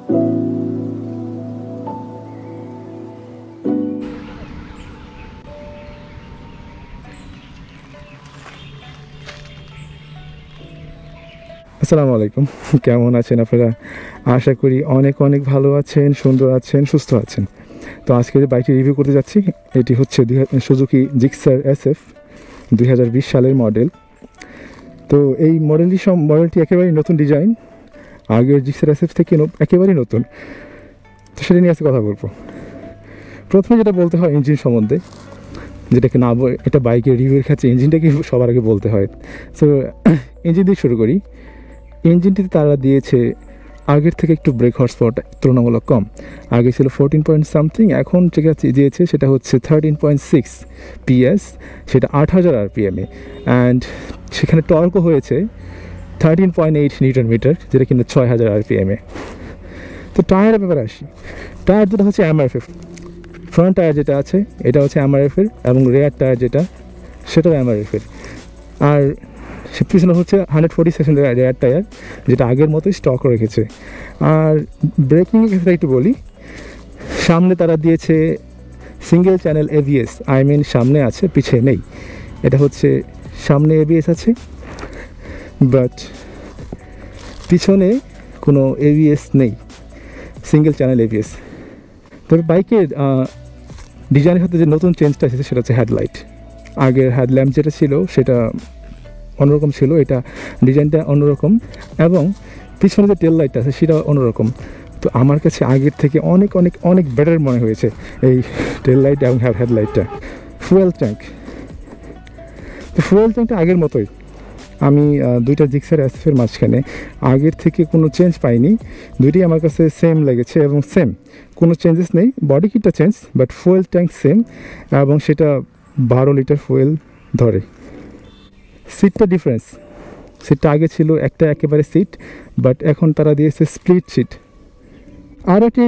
আসসালামু আলাইকুম, কেমন আছেন আপনারা? আশা করি অনেক অনেক ভালো আছেন, সুন্দর আছেন, সুস্থ আছেন। তো আজকে যে বাইকটি রিভিউ করতে যাচ্ছি, এটি হচ্ছে সুজুকি জিক্সার SF 2020 সালের মডেল। তো এই মডেলটি একেবারেই নতুন ডিজাইন, আগের জিক্সার SF থেকে একেবারেই নতুন। তো সেটা নিয়ে আজকে কথা বলবো। প্রথমে যেটা বলতে হয় ইঞ্জিন সম্বন্ধে, যেটাকে না এটা বাইকের রিভিউর ক্ষেত্রে ইঞ্জিনটাকে সবার আগে বলতে হয়। সো ইঞ্জিন দিয়ে শুরু করি। ইঞ্জিনটিতে তারা দিয়েছে আগের থেকে একটু ব্রেক হর্স পাওয়ারটা তুলনামূলক কম। আগে ছিল 14 পয়েন্ট সামথিং, এখন যেটা দিয়েছে সেটা হচ্ছে 13.6 PS, সেটা 8000 RPM-এ। অ্যান্ড সেখানে টর্কও হয়েছে 13.8 নিউটন মিটার, যেটা কিন্তু 6000 RPM-এ। তো টায়ারের ব্যাপারে আসি। টায়ার দুটো হচ্ছে MRF-এর। ফ্রন্ট টায়ার যেটা আছে এটা হচ্ছে MRF-এর, এবং রেয়ার টায়ার যেটা সেটাও MRF-এর। আর সে পিছনে হচ্ছে 140 সেকশন রেয়ার টায়ার, যেটা আগের মতোই স্টক রেখেছে। আর ব্রেকিংয়ের ক্ষেত্রে একটু বলি, সামনে তারা দিয়েছে সিঙ্গেল চ্যানেল ABS, সামনে আছে, পিছে নেই। এটা হচ্ছে সামনে ABS আছে, বাট পিছনে কোনো ABS নেই, সিঙ্গেল চ্যানেল ABS। তবে বাইকের ডিজাইনের সাথে যে নতুন চেঞ্জটা এসেছে সেটা হচ্ছে হেডলাইট। আগের হেডল্যাম্প যেটা ছিল সেটা অন্যরকম ছিল, এটা ডিজাইনটা অন্যরকম, এবং পিছনে যে টেল লাইটটা আছে সেটা অন্যরকম। তো আমার কাছে আগের থেকে অনেক অনেক অনেক বেটার মনে হয়েছে এই টেল লাইট এবং হেডলাইটটা। ফুয়েল ট্যাঙ্ক, তো ফুয়েল ট্যাঙ্কটা আগের মতোই। আমি দুইটা জিক্সার SF-এর মাঝখানে আগের থেকে কোনো চেঞ্জ পাইনি, দুইটাই আমার কাছে সেম লেগেছে এবং সেম, কোনো চেঞ্জেস নেই। বডি কিটটা change, but fuel tank same, এবং সেটা 12 লিটার ফুয়েল ধরে। সিটটা ডিফারেন্স, সিটটা আগে ছিল একটা একেবারে সিট, বাট এখন তারা দিয়েছে স্প্লিট সিট। আর একটি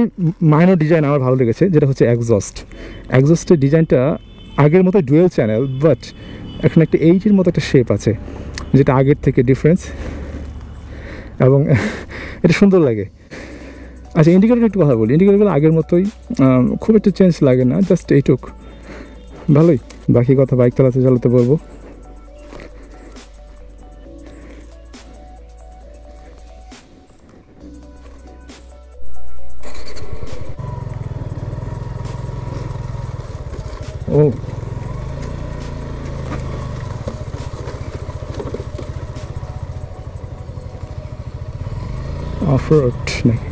মাইনর ডিজাইন আমার ভালো লেগেছে, যেটা হচ্ছে এক্সস্টের ডিজাইনটা আগের মতো ডুয়েল চ্যানেল, বাট এখন একটা 8-এর মতো একটা শেপ আছে, যেটা আগের থেকে ডিফারেন্স, এবং এটা সুন্দর লাগে। আচ্ছা, ইন্ডিকেটর একটু কথা বলি। ইন্ডিকেটরগুলো আগের মতোই, খুব একটা চেঞ্জ লাগে না, জাস্ট এইটুক, ভালোই। বাকি কথা বাইক চালাতে বলবো। ও অফরোড নাকি?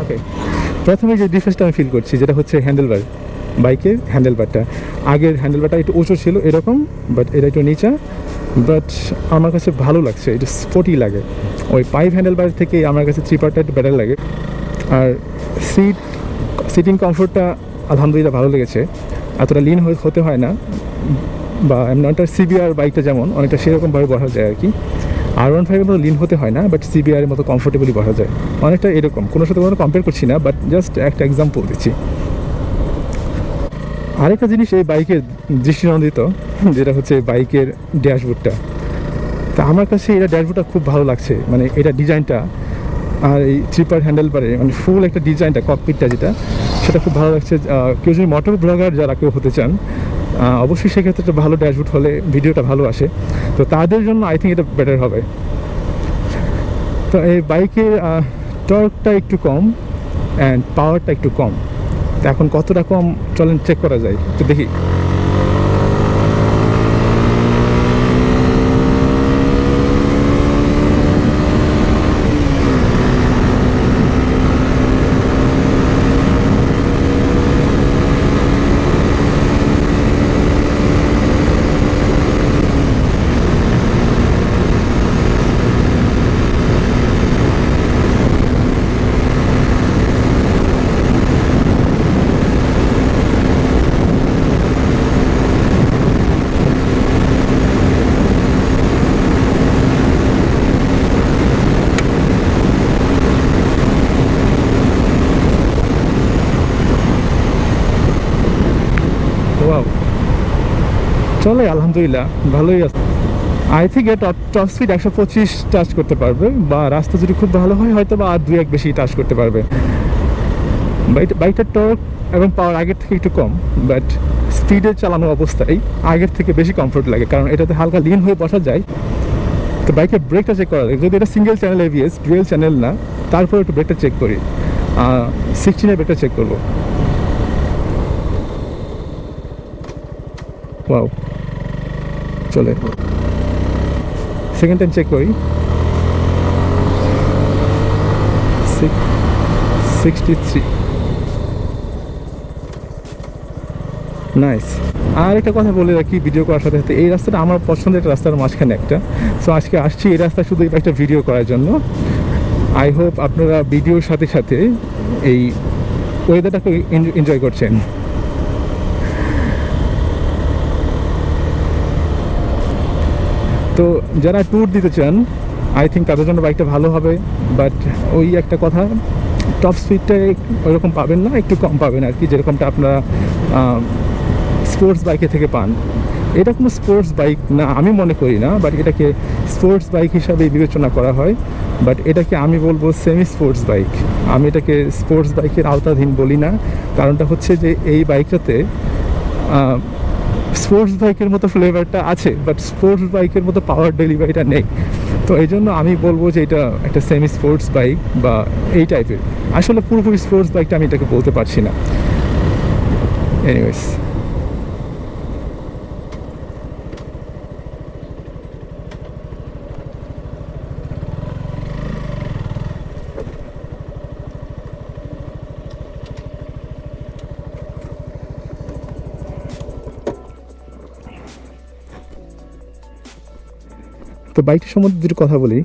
ওকে, প্রথমে যে ডিফারেন্সটা আমি ফিল করছি যেটা হচ্ছে হ্যান্ডেলবার। বাইকের হ্যান্ডেলবারটা, আগের হ্যান্ডেলবারটা একটু উঁচু ছিল এরকম, বাট এটা একটু নিচা, বাট আমার কাছে ভালো লাগছে, একটু স্পোর্টি লাগে। ওই পাইপ হ্যান্ডেলবার থেকে আমার কাছে থ্রিপারটা একটু বেটার লাগে। আর সিটিং কমফোর্টটা আলহামদুলিল্লাহ ভালো লেগেছে, এতটা লিন হতে হয় না, বা এমনটা CBR বাইকটা যেমন অনেকটা সেরকমভাবে বসা যায় আর কি। R15-এর মতো লিন হতে হয় না, বাট CBR-এর মতো কমফোর্টেবলি বসা যায়, অনেকটা এরকম। কোনো সাথে কোনো কম্পেয়ার করছি না, বাট জাস্ট একটা এক্সাম্পল দিচ্ছি। আরেকটা জিনিস এই বাইকের দৃষ্টিনন্দিত, যেটা হচ্ছে বাইকের ড্যাশবোর্ডটা। তা আমার কাছে এটা ড্যাশবোর্ডটা খুব ভালো লাগছে, মানে এটা ডিজাইনটা, আর এই থ্রিপার হ্যান্ডেলবারে মানে ফুল একটা ডিজাইনটা, ককপিটটা যেটা, সেটা খুব ভালো লাগছে। কেউ যদি মোটর ব্লগার যারা কেউ হতে চান, অবশ্যই সেক্ষেত্রে একটা ভালো ড্যাশবোর্ড হলে ভিডিওটা ভালো আসে, তো তাদের জন্য আই থিঙ্ক এটা বেটার হবে। তো এই বাইকের টর্কটা একটু কম অ্যান্ড পাওয়ারটা একটু কম। তো এখন কতটা কম চলেন চেক করা যায়, তো দেখি। ওয়াও, চলে আলহামদুলিল্লাহ ভালোই আছে। I think top speed 125 touch করতে পারবে, বা রাস্তা যদি খুব ভালো হয় হয়তো বা আর 2-1 বেশি টাচ করতে পারবে। বাইকটার টর্ক এবং পাওয়ার আগের থেকে একটু কম, বাট স্পিডে চালানো অবস্থায় আগের থেকে বেশি কমফোর্ট লাগে, কারণ এটাতে হালকা লিন হয়ে বসা যায়। তো বাইকের ব্রেকটা চেক করা লাগে, যদি এটা single channel ABS, dual channel না, তারপর একটু ব্রেকটা চেক করি। 16 ব্রেকটা চেক করবো। ওয়াও, চলে সেকেন্ড টাইম চেক করি। 63, নাইস। আর একটা কথা বলে রাখি ভিডিও করার সাথে সাথে, এই রাস্তাটা আমার পছন্দের একটা রাস্তার মাঝখানে একটা, সো আজকে আসছি এই রাস্তা শুধু একটা ভিডিও করার জন্য। আই হোপ আপনারা ভিডিওর সাথে সাথে এই ওয়েদারটাকে এনজয় করছেন। তো যারা ট্যুর দিতে চান, আই থিঙ্ক তাদের জন্য বাইকটা ভালো হবে, বাট ওই একটা কথা, টপ স্পিডটা ওইরকম পাবেন না, একটু কম পাবেন আর কি, যেরকমটা আপনারা স্পোর্টস বাইকে থেকে পান। এটা কোনো স্পোর্টস বাইক না আমি মনে করি না, বাট এটাকে স্পোর্টস বাইক হিসাবে বিবেচনা করা হয়, বাট এটাকে আমি বলবো সেমি স্পোর্টস বাইক। আমি এটাকে স্পোর্টস বাইকের আওতাধীন বলি না, কারণটা হচ্ছে যে এই বাইকটাতে স্পোর্টস বাইকের মতো ফ্লেভারটা আছে, বাট স্পোর্টস বাইকের মতো পাওয়ার ডেলিভারিটা নেই। তো এই জন্য আমি বলবো যে এটা একটা সেমি স্পোর্টস বাইক বা এই টাইপের। আসলে পুরোপুরি স্পোর্টস বাইকটা আমি এটাকে বলতে পারছি না। এনিওয়েজ, তো বাইকটির সম্বন্ধে দুটো কথা বলি।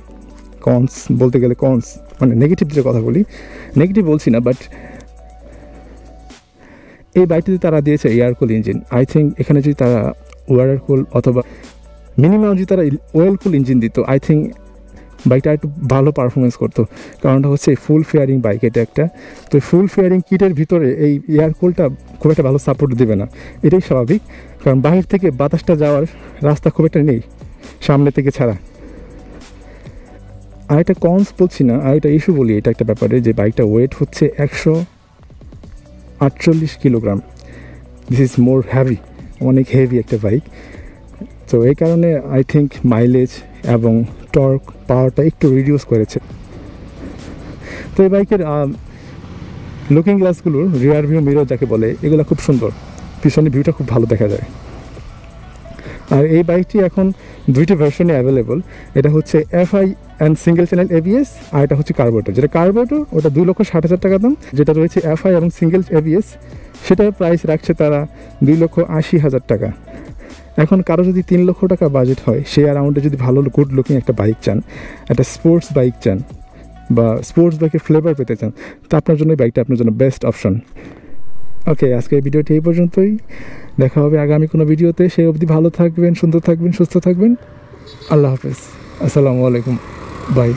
কনস বলতে গেলে মানে নেগেটিভ দুটো কথা বলি। নেগেটিভ বলছি না, বাট এই বাইকটিতে তারা দিয়েছে air cool engine. I think এখানে যদি তারা ওয়াটার কুল অথবা মিনিমাম যদি তারা ওয়েল কুল ইঞ্জিন দিত, আই থিঙ্ক বাইকটা একটু ভালো পারফরমেন্স করতো। কারণটা হচ্ছে ফুল ফেয়ারিং বাইক এটা একটা, তো ফুল ফেয়ারিং কিটের ভিতরে এই এয়ার কুলটা খুব একটা ভালো সাপোর্ট দেবে না, এটাই স্বাভাবিক, কারণ বাহির থেকে বাতাসটা যাওয়ার রাস্তা খুব একটা নেই সামনে থেকে ছাড়া। আর একটা কনস বলছি না, আর একটা ইস্যু বলি। এটা একটা ব্যাপারে যে বাইকটা ওয়েট হচ্ছে 148 kilogram. This is more heavy, অনেক হেভি একটা বাইক। তো এই কারণে আই থিঙ্ক মাইলেজ এবং টর্ক পাওয়ারটা একটু রিডিউস করেছে। তো এই বাইকের লুকিং গ্লাসগুলোর রিয়ার ভিউ মিরর যাকে বলে, এগুলো খুব সুন্দর, পিছনে ভিউটা খুব ভালো দেখা যায়। আর এই বাইকটি এখন দুইটি ভার্সনে অ্যাভেলেবল। এটা হচ্ছে FI and single channel ABS, আর এটা হচ্ছে কার্বোরেটর। যেটা কার্বোরেটর ওটা 2,60,000 টাকা দাম, যেটা রয়েছে এফআই এবং সিঙ্গেল এবিএস সেটার প্রাইস রাখছে তারা 2,80,000 টাকা। এখন কারো যদি 3 লক্ষ টাকা বাজেট হয়, সেই অ্যারাউন্ডে যদি ভালো গুড লুকিং একটা বাইক চান, একটা স্পোর্টস বাইক চান বা স্পোর্টস বাইকের ফ্লেভার পেতে চান, তা আপনার জন্য এই বাইকটা আপনার জন্য বেস্ট অপশন। ওকে, আজকে এই ভিডিওটি এই পর্যন্তই। দেখা হবে আগামী কোনো ভিডিওতে। সেই অবধি ভালো থাকবেন, সুন্দর থাকবেন, সুস্থ থাকবেন। আল্লাহ হাফেজ, আসসালামু আলাইকুম, বাই।